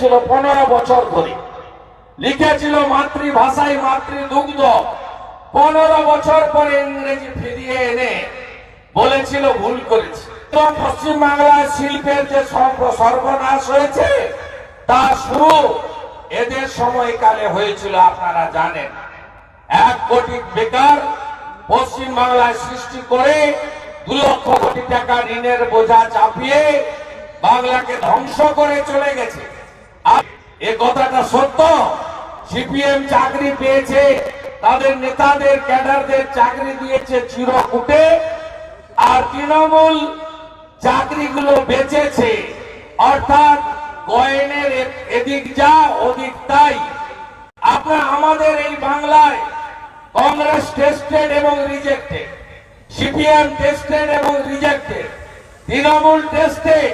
রেখেছিল 15 বছর ধরে, লিখেছিল মাতৃভাষায় মাতৃদুগ্ধ। 15 বছর পরে ইংরেজি ফিরিয়ে এনে বলেছিল ভুল করেছে। পশ্চিমবাংলার শিল্পের যে সর্বনাশ হয়েছে তা শুরু এদের সময়কালে হয়েছিল। আপনারা জানেন, 1 কোটি বেকার পশ্চিমবাংলায় সৃষ্টি করে 2 লক্ষ কোটি টাকা ঋণের বোঝা চাপিয়ে বাংলাকে ধ্বংস করে চলে গেছে। আর এ কথাটা সত্য। সিপিএম চাকরি পেয়েছে, তাদের নেতাদের ক্যাডারদের চাকরি দিয়েছে চিরকুটে, আর তৃণমূল চাকরিগুলো বেচেছে। অর্থাৎ কয়েনের এদিক যা ওদিক তাই। আপনার আমাদের এই বাংলায় কংগ্রেস টেস্টেড এবং রিজেক্টেড, সিপিএম টেস্টেড এবং রিজেক্টেড, তৃণমূল টেস্টেড,